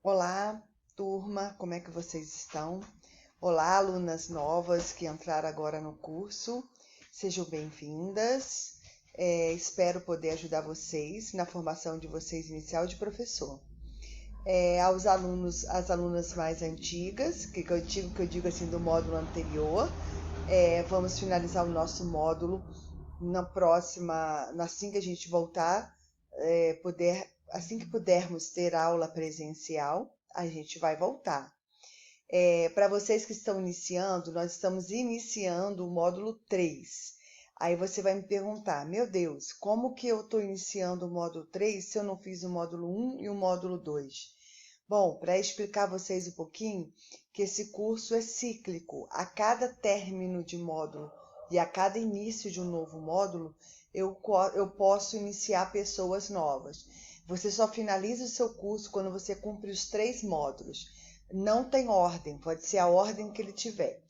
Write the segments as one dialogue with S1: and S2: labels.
S1: Olá, turma, como é que vocês estão? Olá, alunas novas que entraram agora no curso, sejam bem-vindas. Espero poder ajudar vocês na formação de vocês inicial de professor. Aos alunos, as alunas mais antigas, que eu digo assim do módulo anterior, vamos finalizar o nosso módulo na próxima, assim que a gente voltar, assim que pudermos ter aula presencial, a gente vai voltar. Para vocês que estão iniciando, nós estamos iniciando o módulo 3. Aí você vai me perguntar, meu Deus, como que eu estou iniciando o módulo 3 se eu não fiz o módulo 1 e o módulo 2? Bom, para explicar a vocês um pouquinho, que esse curso é cíclico. A cada término de módulo e a cada início de um novo módulo, eu posso iniciar pessoas novas. Você só finaliza o seu curso quando você cumpre os 3 módulos. Não tem ordem, pode ser a ordem que ele tiver,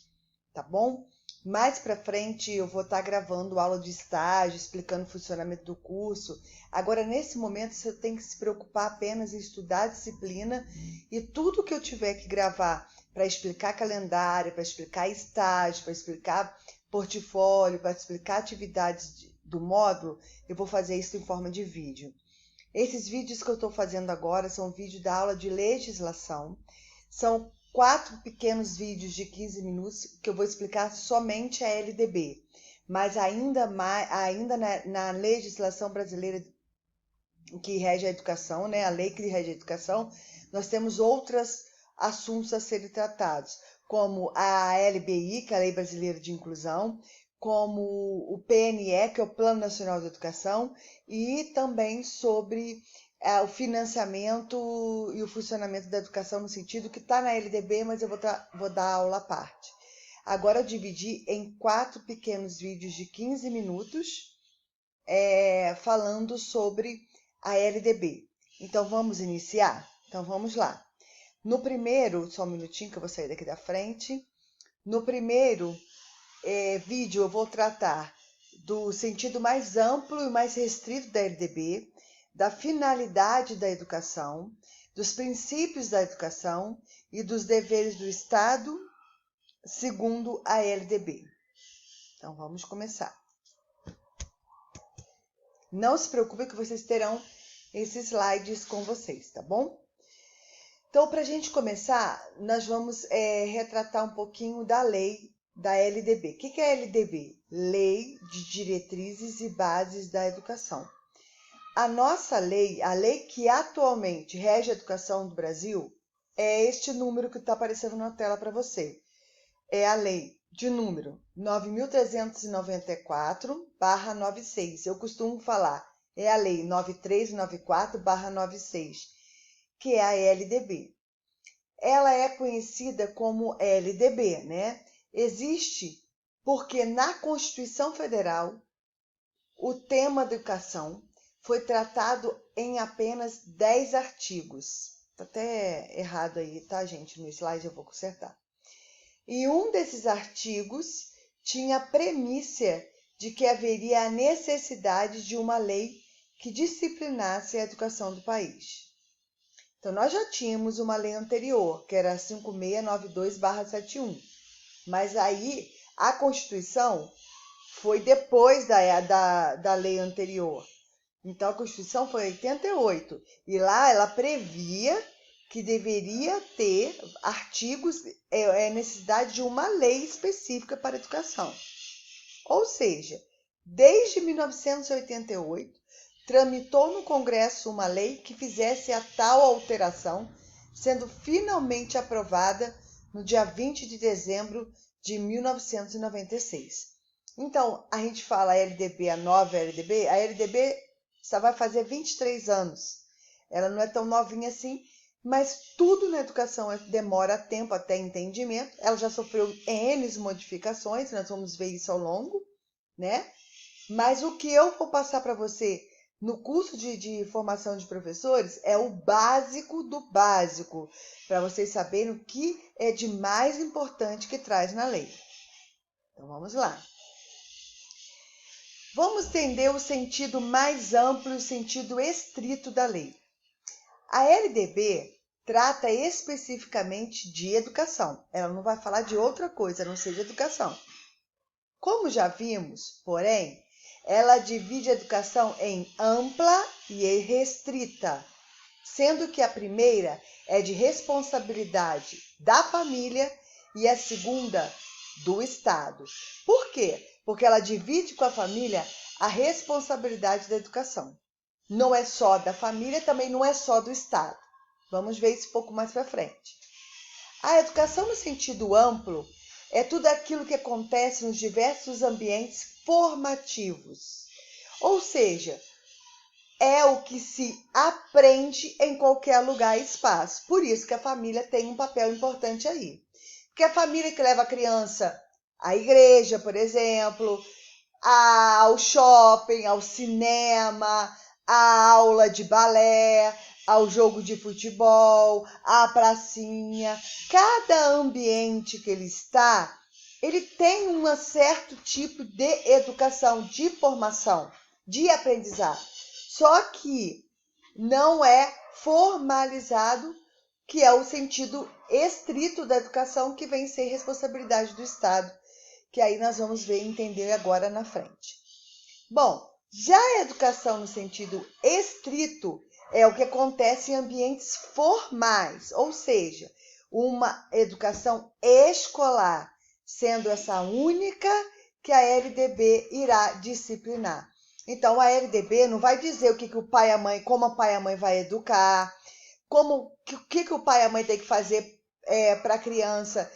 S1: tá bom? Mais para frente eu vou estar gravando aula de estágio, explicando o funcionamento do curso. Agora, nesse momento, você tem que se preocupar apenas em estudar a disciplina e tudo que eu tiver que gravar para explicar calendário, para explicar estágio, para explicar portfólio, para explicar atividades do módulo, eu vou fazer isso em forma de vídeo. Esses vídeos que eu estou fazendo agora são vídeos da aula de legislação. São 4 pequenos vídeos de 15 minutos que eu vou explicar somente a LDB. Mas ainda na legislação brasileira que rege a educação, né, a lei que rege a educação, nós temos outros assuntos a serem tratados, como a LBI, que é a Lei Brasileira de Inclusão, como o PNE, que é o Plano Nacional de Educação, e também sobre o financiamento e o funcionamento da educação, no sentido que está na LDB, mas eu vou dar aula à parte. Agora eu dividi em 4 pequenos vídeos de 15 minutos, falando sobre a LDB. Então vamos iniciar? Então vamos lá. No primeiro, só um minutinho que eu vou sair daqui da frente. No primeiro vídeo eu vou tratar do sentido mais amplo e mais restrito da LDB, da finalidade da educação, dos princípios da educação e dos deveres do Estado segundo a LDB. Então vamos começar. Não se preocupe que vocês terão esses slides com vocês, tá bom? Então, para a gente começar, nós vamos retratar um pouquinho da lei da LDB. O que é a LDB? Lei de Diretrizes e Bases da Educação. A nossa lei, a lei que atualmente rege a educação do Brasil, é este número que está aparecendo na tela para você. É a lei de número 9.394/96. Eu costumo falar, é a lei 9394/96, que é a LDB. Ela é conhecida como LDB, né? Existe porque na Constituição Federal o tema da educação foi tratado em apenas 10 artigos. Tá até errado aí, tá, gente? No slide eu vou consertar. E um desses artigos tinha a premissa de que haveria a necessidade de uma lei que disciplinasse a educação do país. Então, nós já tínhamos uma lei anterior, que era 5692/71, mas aí a Constituição foi depois da lei anterior. Então, a Constituição foi em 88, e lá ela previa que deveria ter artigos, necessidade de uma lei específica para a educação. Ou seja, desde 1988, tramitou no Congresso uma lei que fizesse a tal alteração, sendo finalmente aprovada no dia 20 de dezembro de 1996. Então, a gente fala LDB, a nova LDB, a LDB só vai fazer 23 anos. Ela não é tão novinha assim, mas tudo na educação demora tempo até entendimento. Ela já sofreu N modificações, nós vamos ver isso ao longo, né? Mas o que eu vou passar para você no curso de formação de professores é o básico do básico, para vocês saberem o que é de mais importante que traz na lei. Então vamos lá. Vamos entender o sentido mais amplo e o sentido estrito da lei. A LDB trata especificamente de educação. Ela não vai falar de outra coisa, a não ser de educação. Como já vimos, porém, ela divide a educação em ampla e restrita, sendo que a primeira é de responsabilidade da família e a segunda do Estado. Por quê? Porque ela divide com a família a responsabilidade da educação. Não é só da família, também não é só do Estado. Vamos ver isso um pouco mais para frente. A educação no sentido amplo é tudo aquilo que acontece nos diversos ambientes formativos. Ou seja, é o que se aprende em qualquer lugar e espaço. Por isso que a família tem um papel importante aí. Porque a família que leva a criança à igreja, por exemplo, ao shopping, ao cinema, à aula de balé, ao jogo de futebol, à pracinha. Cada ambiente que ele está, ele tem um certo tipo de educação, de formação, de aprendizado. Só que não é formalizado, que é o sentido estrito da educação, que vem ser responsabilidade do Estado, que aí nós vamos ver e entender agora na frente. Bom, já a educação no sentido estrito é o que acontece em ambientes formais, ou seja, uma educação escolar, sendo essa única que a LDB irá disciplinar. Então, a LDB não vai dizer o que o pai e a mãe, como o pai e a mãe vai educar, o que o pai e a mãe tem que fazer para a criança,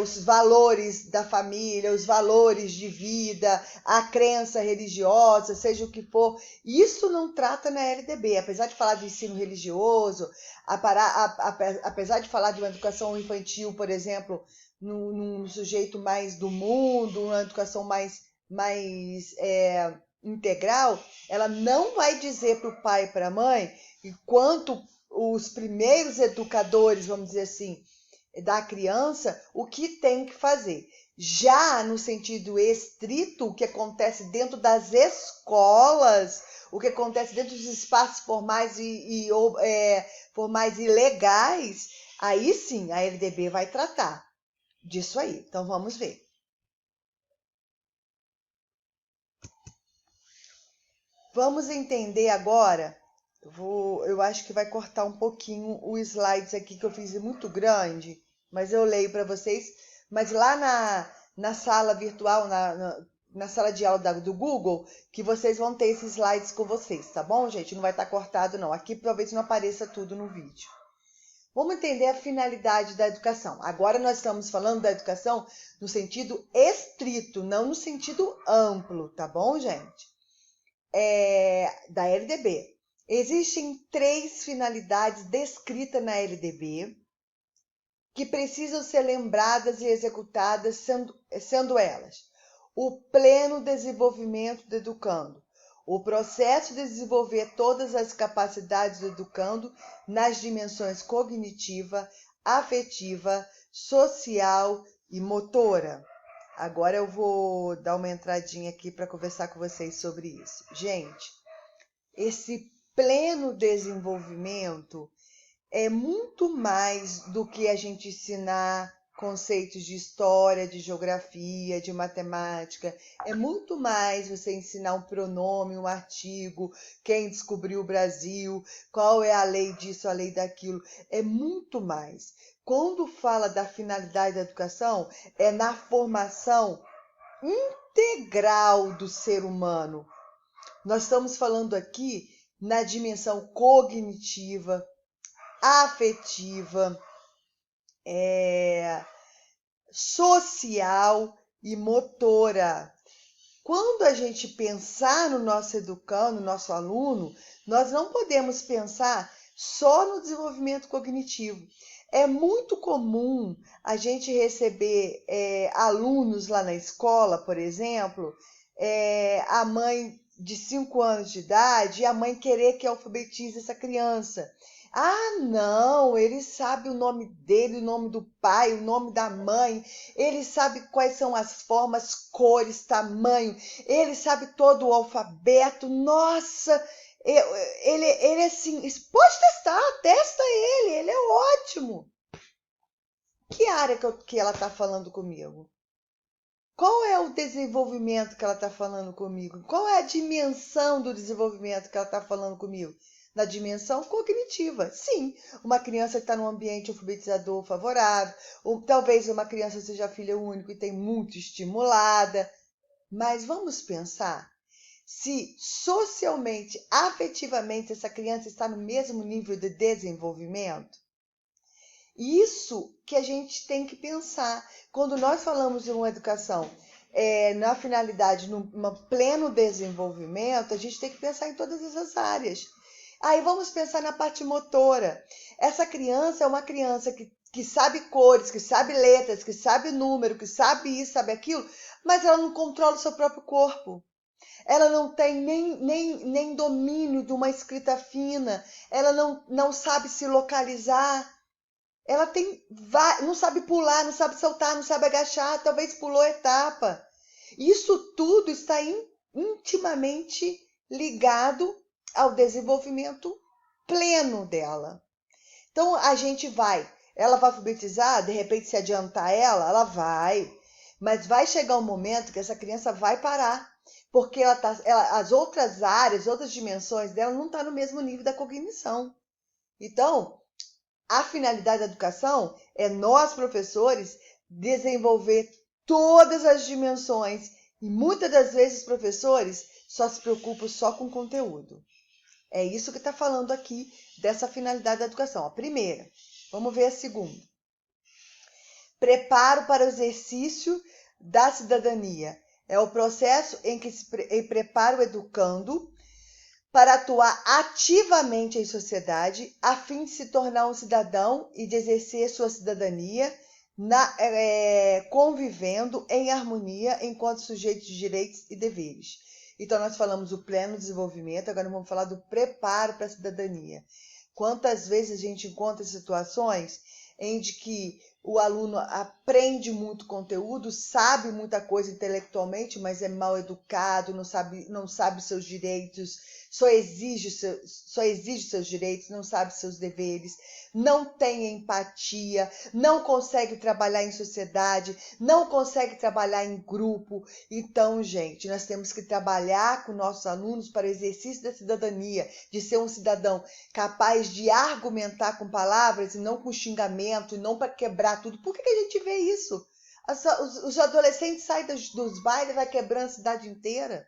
S1: os valores da família, os valores de vida, a crença religiosa, seja o que for. Isso não trata na LDB, apesar de falar de ensino religioso, apesar de falar de uma educação infantil, por exemplo, num sujeito mais do mundo, uma educação mais integral, ela não vai dizer para o pai e para a mãe, enquanto os primeiros educadores, vamos dizer assim, da criança, o que tem que fazer. Já no sentido estrito, o que acontece dentro das escolas, o que acontece dentro dos espaços formais formais e legais, aí sim a LDB vai tratar disso aí. Então vamos ver. Vamos entender agora. Eu acho que vai cortar um pouquinho o slides aqui que eu fiz muito grande, mas eu leio para vocês. Mas lá na sala virtual, na sala de aula do Google, que vocês vão ter esses slides com vocês, tá bom, gente? Não vai estar cortado, não. Aqui talvez não apareça tudo no vídeo. Vamos entender a finalidade da educação. Agora nós estamos falando da educação no sentido estrito, não no sentido amplo, tá bom, gente? Da LDB. Existem 3 finalidades descritas na LDB que precisam ser lembradas e executadas, sendo elas: o pleno desenvolvimento do educando, o processo de desenvolver todas as capacidades do educando nas dimensões cognitiva, afetiva, social e motora. Agora eu vou dar uma entradinha aqui para conversar com vocês sobre isso. Gente, esse pleno desenvolvimento é muito mais do que a gente ensinar conceitos de história, de geografia, de matemática. É muito mais você ensinar um pronome, um artigo, quem descobriu o Brasil, qual é a lei disso, a lei daquilo. É muito mais. Quando fala da finalidade da educação, é na formação integral do ser humano. Nós estamos falando aqui na dimensão cognitiva, afetiva, social e motora. Quando a gente pensar no nosso educando, no nosso aluno, nós não podemos pensar só no desenvolvimento cognitivo. É muito comum a gente receber alunos lá na escola, por exemplo, a mãe de 5 anos de idade e a mãe querer que alfabetize essa criança. Ah, não, ele sabe o nome dele, o nome do pai, o nome da mãe, ele sabe quais são as formas, cores, tamanho, ele sabe todo o alfabeto. Nossa, ele assim, pode testar, testa ele é ótimo. Que área que ela está falando comigo? Qual é o desenvolvimento que ela está falando comigo? Qual é a dimensão do desenvolvimento que ela está falando comigo? Na dimensão cognitiva. Sim, uma criança que está num ambiente alfabetizador favorável, ou talvez uma criança seja filha única e tem muito estimulada. Mas vamos pensar se socialmente, afetivamente, essa criança está no mesmo nível de desenvolvimento? Isso que a gente tem que pensar. Quando nós falamos de uma educação na finalidade, no pleno desenvolvimento, a gente tem que pensar em todas essas áreas. Aí vamos pensar na parte motora. Essa criança é uma criança que sabe cores, que sabe letras, que sabe número, que sabe isso, sabe aquilo, mas ela não controla o seu próprio corpo. Ela não tem nem domínio de uma escrita fina, ela não sabe se localizar. Ela não sabe pular, não sabe saltar, não sabe agachar, talvez pulou etapa. Isso tudo está intimamente ligado ao desenvolvimento pleno dela. Então, ela vai alfabetizar, de repente se adiantar ela vai. Mas vai chegar um momento que essa criança vai parar, porque as outras áreas, outras dimensões dela não estão no mesmo nível da cognição. Então, a finalidade da educação é nós, professores, desenvolver todas as dimensões. E muitas das vezes, professores só se preocupam só com conteúdo. É isso que está falando aqui dessa finalidade da educação. A primeira. Vamos ver a segunda. Preparo para o exercício da cidadania. É o processo em que se prepara o educando para atuar ativamente em sociedade, a fim de se tornar um cidadão e de exercer sua cidadania, convivendo em harmonia enquanto sujeito de direitos e deveres. Então, nós falamos do pleno desenvolvimento, agora vamos falar do preparo para a cidadania. Quantas vezes a gente encontra situações em que o aluno aprende muito conteúdo, sabe muita coisa intelectualmente, mas é mal educado, não sabe seus direitos, só exige seus direitos, não sabe seus deveres, não tem empatia, não consegue trabalhar em sociedade, não consegue trabalhar em grupo. Então, gente, nós temos que trabalhar com nossos alunos para o exercício da cidadania, de ser um cidadão capaz de argumentar com palavras e não com xingamento, e não para quebrar tudo. Por que a gente vê isso? Os adolescentes saem dos bailes e vai quebrando a cidade inteira.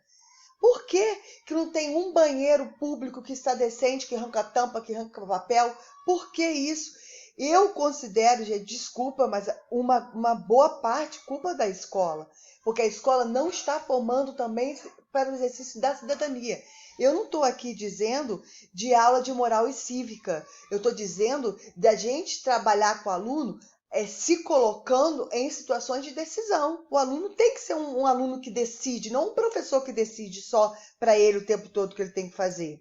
S1: Por que não tem um banheiro público que está decente, que arranca tampa, que arranca papel? Por que isso? Eu considero, gente, desculpa, mas uma boa parte culpa da escola, porque a escola não está formando também para o exercício da cidadania. Eu não estou aqui dizendo de aula de moral e cívica, eu estou dizendo da gente trabalhar com o aluno se colocando em situações de decisão. O aluno tem que ser um aluno que decide, não um professor que decide só para ele o tempo todo que ele tem que fazer.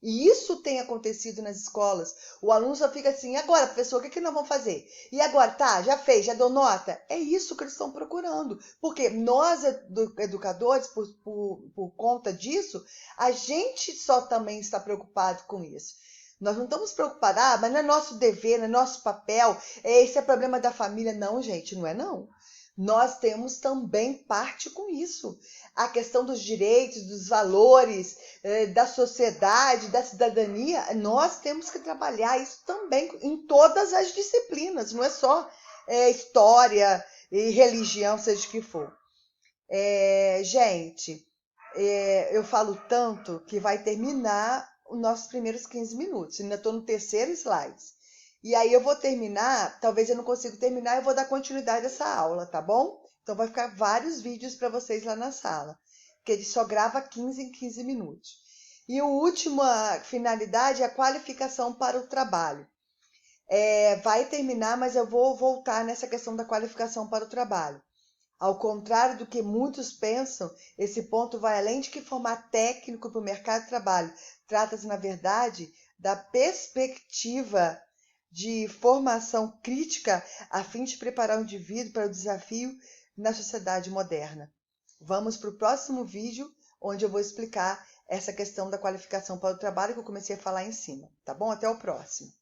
S1: E isso tem acontecido nas escolas. O aluno só fica assim, e agora, professor, o que nós vamos fazer? E agora, tá, já fez, já deu nota? É isso que eles estão procurando. Porque nós, educadores, por conta disso, a gente só também está preocupado com isso. Nós não estamos preocupados, mas não é nosso dever, não é nosso papel, esse é problema da família. Não, gente, não é não. Nós temos também parte com isso. A questão dos direitos, dos valores, da sociedade, da cidadania, nós temos que trabalhar isso também em todas as disciplinas, não é só história e religião, seja o que for. Gente, eu falo tanto que vai terminar os nossos primeiros 15 minutos. Ainda estou no terceiro slide. E aí eu vou terminar, talvez eu não consiga terminar, eu vou dar continuidade a essa aula, tá bom? Então vai ficar vários vídeos para vocês lá na sala, que ele só grava 15 em 15 minutos. E a última finalidade é a qualificação para o trabalho. Vai terminar, mas eu vou voltar nessa questão da qualificação para o trabalho. Ao contrário do que muitos pensam, esse ponto vai além de que formar técnico para o mercado de trabalho. Trata-se, na verdade, da perspectiva de formação crítica a fim de preparar o indivíduo para o desafio na sociedade moderna. Vamos para o próximo vídeo, onde eu vou explicar essa questão da qualificação para o trabalho que eu comecei a falar em cima, tá bom? Até o próximo.